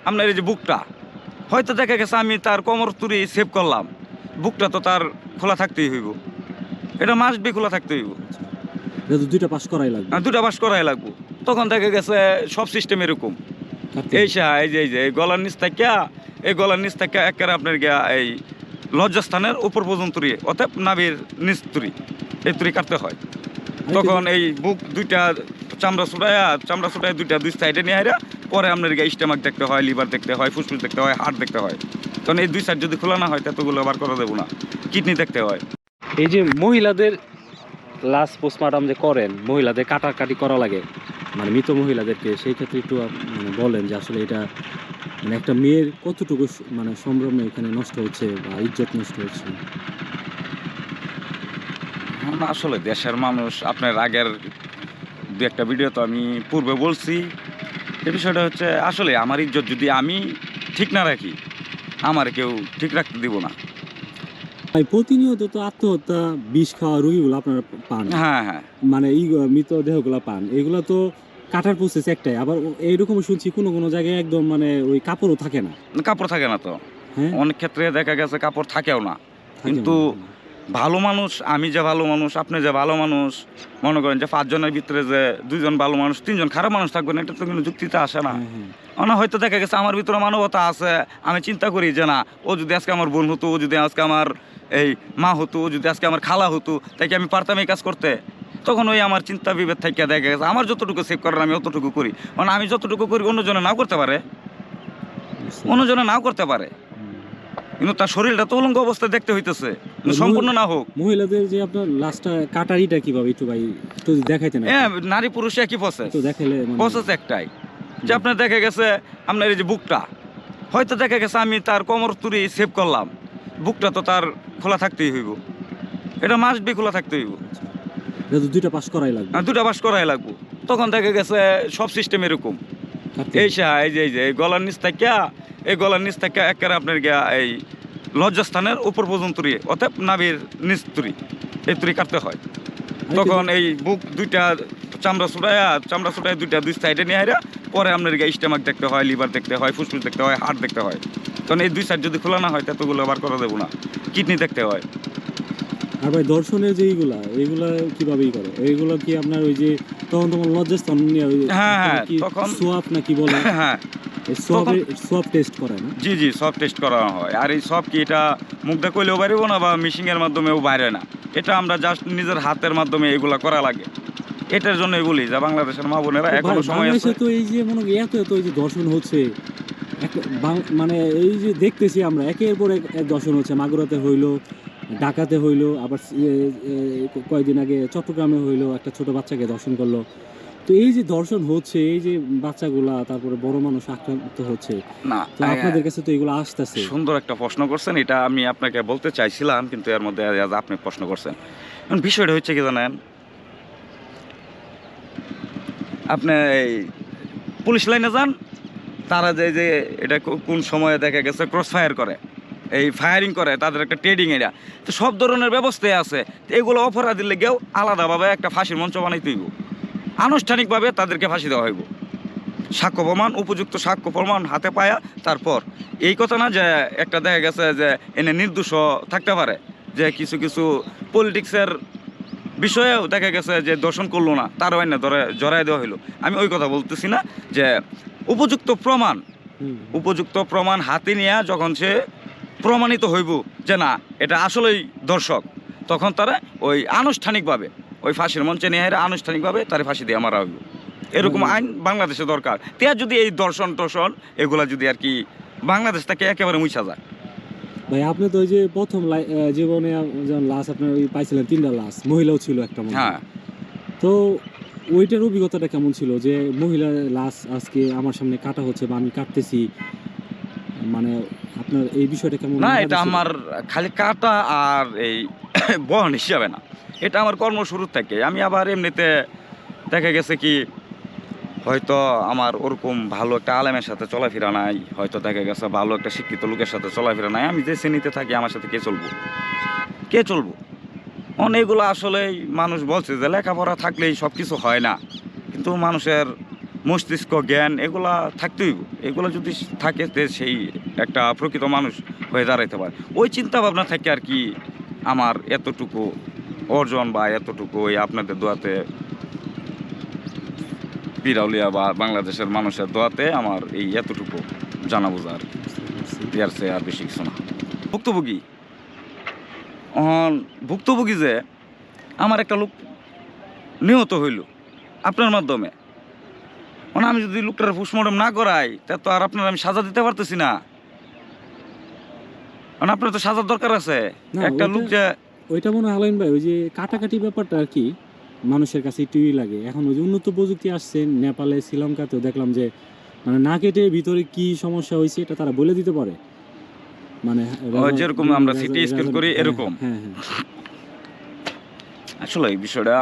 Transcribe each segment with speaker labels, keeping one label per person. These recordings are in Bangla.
Speaker 1: আপনার এই যে বুকটা, হয়তো দেখা গেছে আমি তার কোমর তুরি সেভ করলাম, বুকটা তো তার খোলা থাকতেই হইব, এটা মাস্ট বি খোলা থাকতে হইব।
Speaker 2: এটা তো দুইটা পাস করাই লাগবে।
Speaker 1: দুটা পাস করাই লাগবো। তখন দেখা গেছে সব সিস্টেম এরকম, এই যে এই গলার নিচ থেকে, এই গলার নিচ থেকে একেবারে আপনার গিয়া এই লজ্জাস্থানের উপর পর্যন্ত অর্থাৎ নাভির নিচ তুরি, এই তুরি কাটতে হয়। তখন এই বুক দুইটা চামড়া ছুটায় দুইটা দুই সাইডে নিয়ে হাইরা পরে আপনার গিয়ে স্টেমাক দেখতে হয়, লিভার দেখতে হয়, ফুসফুস দেখতে হয়, হার্ট দেখতে হয়। কারণ এই দুই সাইড যদি খোলা না হয় ততগুলো আবার করা দেবো না, কিডনি দেখতে হয়।
Speaker 2: এই যে মহিলাদের লাস্ট পোস্টমর্টম যে করেন, মহিলাদের কাটাকাটি করা লাগে মানে মৃত মহিলাদেরকে, সেই ক্ষেত্রে একটু মানে বলেন যে আসলে এটা মানে একটা মেয়ের কতটুকু মানে সম্ভ্রমে এখানে নষ্ট হচ্ছে বা ইজ্জত নষ্ট হচ্ছে।
Speaker 1: আসলে দেশের মানুষ, আপনার আগের দু একটা ভিডিও তো আমি পূর্বে বলছি, এই বিষয়টা হচ্ছে আসলে আমার ইজ্জত যদি আমি ঠিক না রাখি, আমার কেউ ঠিক রাখতে দিব না।
Speaker 2: প্রতিনিয়ত তো আত্মহত্যা, বিষ খাওয়া রোগীগুলো আপনারা পান,
Speaker 1: হ্যাঁ হ্যাঁ,
Speaker 2: মানে এই মৃতদেহগুলো পান, এগুলো তো কাটার প্রসেস একটাই, আবার এইরকম শুনছি কোনো কোনো জায়গায় একদম মানে ওই কাপড়ও থাকে না।
Speaker 1: কাপড় থাকে না তো,
Speaker 2: হ্যাঁ,
Speaker 1: অনেক ক্ষেত্রে দেখা গেছে কাপড় থাকেও না। কিন্তু ভালো মানুষ, আমি যে ভালো মানুষ, আপনি যে ভালো মানুষ, মনে করেন যে 5 জনের ভিতরে যে 2 জন ভালো মানুষ, 3 জন খারাপ মানুষ থাকবে না, এটা তো কিন্তু যুক্তিতে আসে না। না হয়তো দেখা গেছে আমার ভিতরে মানবতা আছে, আমি চিন্তা করি যে না, ও যদি আজকে আমার বোন হতো, ও যদি আজকে আমার এই মা হতো, ও যদি আজকে আমার খালা হতো, তাই কি আমি পারতাম এই কাজ করতে? তখন ওই আমার চিন্তা বিভেদ থেকে দেখা গেছে আমার যতটুকু সেভ করার আমি অতটুকু করি। মানে আমি যতটুকু করি অন্যজনে নাও করতে পারে, অন্যজনে নাও করতে পারে, কিন্তু তার শরীরটা তো উলঙ্গ অবস্থায় দেখতে হইতেছে, সম্পূর্ণ না হোক।
Speaker 2: মহিলাদের যে আপনার লাস্টটা কাটারিটা কিভাবে একটু ভাই একটু দেখাইতে না?
Speaker 1: হ্যাঁ, নারী পুরুষ একই প্রসেস,
Speaker 2: তো দেখাইলে
Speaker 1: প্রসেস একটাই। যে আপনার দেখা গেছে আপনার এই যে বুকটা, হয়তো দেখা গেছে আমি তার কোমর তুরি সেভ করলাম, বুকটা তো তার খোলা থাকতেই হইব, এটা মাস্ট বি খোলা থাকতে হইব।
Speaker 2: এটা তো দুইটা পাস করাই লাগবে।
Speaker 1: দুটা পাস করাই লাগবো। তখন দেখা গেছে সব সিস্টেম এরকম, এই যে এই গলার নিচ থেকে, এই গলার নিচ থেকে একেবারে আপনার গিয়া এই লজ্জাস্থানের উপর পর্যন্ত অর্থাৎ নাভির নিচ তুরি, এই তুরি কাটতে হয়। তখন এই বুক দুইটা চামড়া ছুটায় দুইটা দুই সাইডে নিয়ে হাইরা পরে আপনার গিয়ে স্টেমাক দেখতে হয়, লিভার দেখতে হয়, ফুসফুস দেখতে হয়, হার্ট দেখতে হয়। কারণ এই দুই সাইড যদি খোলা না হয় ততগুলো আবার করা দেবো না, কিডনি দেখতে হয়।
Speaker 2: আর ভাই দর্শনের যে এইগুলা কিভাবে করে, এইগুলো কি আপনার ওই যে তখন তোমার লজ্জাস্থান নিয়ে
Speaker 1: হ্যাঁ হ্যাঁ, তখন
Speaker 2: সোয়াব না কি বলে,
Speaker 1: হ্যাঁ
Speaker 2: সোয়াব টেস্ট করে না?
Speaker 1: জি সব টেস্ট করা হয়। আর এই সব কি এটা মুখটা কইলেও বাইরেব না বা মেশিনের মাধ্যমেও বাইরে না, এটা আমরা জাস্ট নিজের হাতের মাধ্যমে এগুলা করা লাগে। এটার জন্যই বলি যে বাংলাদেশের মা বোনেরা এখনো সময় আছে।
Speaker 2: তো এই যে মনে এত এই যে দর্শন হচ্ছে, মানে এই যে দেখতেছি আমরা একের পর এক দর্শন হচ্ছে, মাগুরাতে হইলো, ঢাকাতে হইলো, আবার কয়েকদিন আগে চট্টগ্রামে হইলো, একটা ছোট বাচ্চাকে দর্শন করলো। তো এই যে দর্শন হচ্ছে, এই যে বাচ্চাগুলা তারপরে বড় মানুষ আক্রান্ত হচ্ছে না, তো আপনাদের কাছে তো এগুলো আসতেছে।
Speaker 1: সুন্দর একটা প্রশ্ন করছেন, এটা আমি আপনাকে বলতে চাইছিলাম কিন্তু এর মধ্যে আপনি প্রশ্ন করছেন। বিষয়টা হচ্ছে কি জানেন, আপনি এই পুলিশ লাইনে যান, তারা যে এটা কোন সময়ে দেখা গেছে ক্রস ফায়ার করে, এই ফায়ারিং করে, তাদের একটা ট্রেডিং এরিয়া, তো সব ধরনের ব্যবস্থাই আছে। তো এগুলো অপরাধীর লেগেও আলাদাভাবে একটা ফাঁসির মঞ্চ বানাইতে হইব, আনুষ্ঠানিকভাবে তাদেরকে ফাঁসি দেওয়া হইব, সাক্ষ্য প্রমাণ, উপযুক্ত সাক্ষ্য প্রমাণ হাতে পায়া। তারপর এই কথা না যে একটা দেখা গেছে যে এনে নির্দোষ থাকতে পারে, যে কিছু কিছু পলিটিক্সের বিষয়েও দেখা গেছে যে দর্শন করলো না, তারও এনে ধরে জড়াই দেওয়া হইলো। আমি ওই কথা বলতেছি না, যে উপযুক্ত প্রমাণ হাতে নিয়ে যখন সে প্রমাণিত হইব যে না এটা আসলেই দর্শক, তখন তারা ওই আনুষ্ঠানিকভাবে ওই ফাঁসির মঞ্চে নিয়ে আনুষ্ঠানিকভাবে তার ফাঁসি দিয়ে মারা হইব। এরকম আইন বাংলাদেশে দরকার। তার যদি এই দর্শন এগুলা যদি আর কি বাংলাদেশ থেকে একেবারে মুছা যায়।
Speaker 2: ভাই আপনি তো ওই যে প্রথম জীবনে যখন লাশ আপনার ওই পাইছিলেন 3টা লাশ, মহিলাও ছিল একটা,
Speaker 1: হ্যাঁ,
Speaker 2: তো ওইটার অভিজ্ঞতাটা কেমন ছিল যে মহিলার লাশ আজকে আমার সামনে কাটা হচ্ছে বা আমি কাটতেছি, মানে আপনার এই বিষয়টা কেমন?
Speaker 1: না, এটা আমার খালি কাটা আর এই বহন হিসাবে না, এটা আমার কর্ম শুরু থেকে। আমি আবার এমনিতে দেখা গেছে কি হয়তো আমার ওরকম ভালো একটা আলেমের সাথে চলাফেরা নাই, হয়তো দেখা গেছে ভালো একটা শিক্ষিত লোকের সাথে চলাফেরা নাই, আমি যে শ্রেণীতে থাকি আমার সাথে কে চলবো অনেকগুলো আসলেই মানুষ বলছে যে লেখাপড়া থাকলেই সব কিছু হয় না, কিন্তু মানুষের মস্তিষ্ক জ্ঞান এগুলা থাকতেই হইব। এগুলো যদি থাকে তে সেই একটা প্রকৃত মানুষ হয়ে দাঁড়াইতে পারে। ওই চিন্তা ভাবনা থাকে আর কি আমার এতটুকু অর্জন বা এতটুকু ওই আপনাদের দোয়াতে পিরাউলিয়া বা বাংলাদেশের মানুষের দোয়াতে আমার এই এতটুকু জানা বোঝা আর কি। এর চেয়ে আর বেশি কিছু না। ভুক্তভোগী ভুক্তভোগী যে আমার একটা লোক নিহত হইল আপনার মাধ্যমে, মানে আমি যদি লোকটার পোস্টমর্টম না করাই তা তো আর আপনার আমি সাজা দিতে পারতেছি না, মানে আপনার তো সাজার দরকার আছে।
Speaker 2: না,
Speaker 1: একটা লোক যে
Speaker 2: ওইটা মনে হয় আলাইন ভাই ওই যে কাটাকাটি ব্যাপারটা আর কি মানুষের কাছে একটুই লাগে। এখন ওই যে উন্নত প্রযুক্তি আসছে, নেপালে শ্রীলঙ্কাতেও দেখলাম যে মানে না কেটে ভিতরে কি সমস্যা হয়েছে এটা তারা বলে দিতে পারে, মানে
Speaker 1: যেরকম আমরা সিটি স্ক্যান করি এরকম।
Speaker 2: হ্যাঁ হ্যাঁ
Speaker 1: আসলে এই বিষয়টা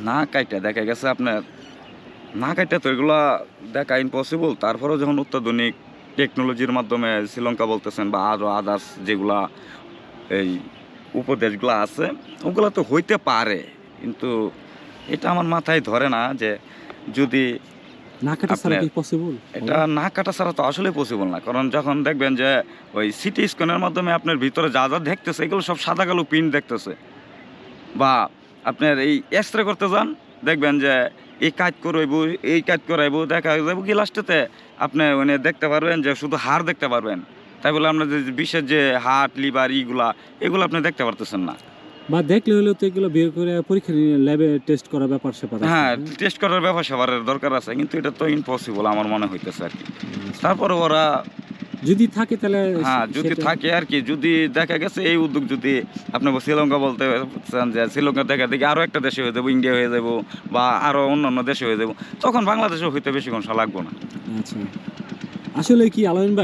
Speaker 1: না কাইটা দেখা গেছে আপনার না কাইটা তো এগুলা দেখা ইম্পসিবল। তারপরেও যখন অত্যাধুনিক টেকনোলজির মাধ্যমে শ্রীলঙ্কা বলতেছেন বা আরও আদার্স যেগুলা এই উপদেশগুলো আছে ওগুলো তো হইতে পারে, কিন্তু এটা আমার মাথায় ধরে না যে যদি
Speaker 2: না কাটা ছাড়া কি পসিবল,
Speaker 1: এটা না কাটা ছাড়া তো আসলে পসিবল না। কারণ যখন দেখবেন যে ওই সিটি স্ক্যানের মাধ্যমে আপনার ভিতরে যা যা দেখতেছে এগুলো সব সাদা কালো প্রিন্ট দেখতেছে, বা আপনার এই এক্স রে করতে যান দেখবেন যে এই কাজ করাইব এই কাজ করাইব দেখা যাবো কি লাস্টেতে আপনি মানে দেখতে পারবেন যে শুধু হাড় দেখতে পারবেন, তাই বলে আপনার যে বিশেষ যে হার্ট লিভার এগুলো আপনি দেখতে পারতেছেন না।
Speaker 2: বা দেখলে হলেও তো এগুলো বের করে পরীক্ষা নিয়ে ল্যাবে টেস্ট করার ব্যাপার স্যাপার আছে।
Speaker 1: হ্যাঁ, টেস্ট করার ব্যাপার স্যাপারের দরকার আছে, কিন্তু এটা তো ইম্পসিবল আমার মনে হইতেছে আর কি। তারপরে ওরা
Speaker 2: যদি থাকে তাহলে
Speaker 1: হ্যাঁ যদি
Speaker 2: সেটা-
Speaker 1: থাকে আর কি, যদি দেখা গেছে এই উদ্যোগ যদি আপনি শ্রীলঙ্কা বলতে চান যে শ্রীলঙ্কা দেখা দেখি আরও একটা দেশে হয়ে যাবো, ইন্ডিয়া হয়ে যাবো বা আরও অন্যান্য দেশে হয়ে যাবো, তখন বাংলাদেশেও হইতে বেশিক্ষণ লাগবো না।
Speaker 2: আচ্ছা, আসলে কি আলামিন ভাই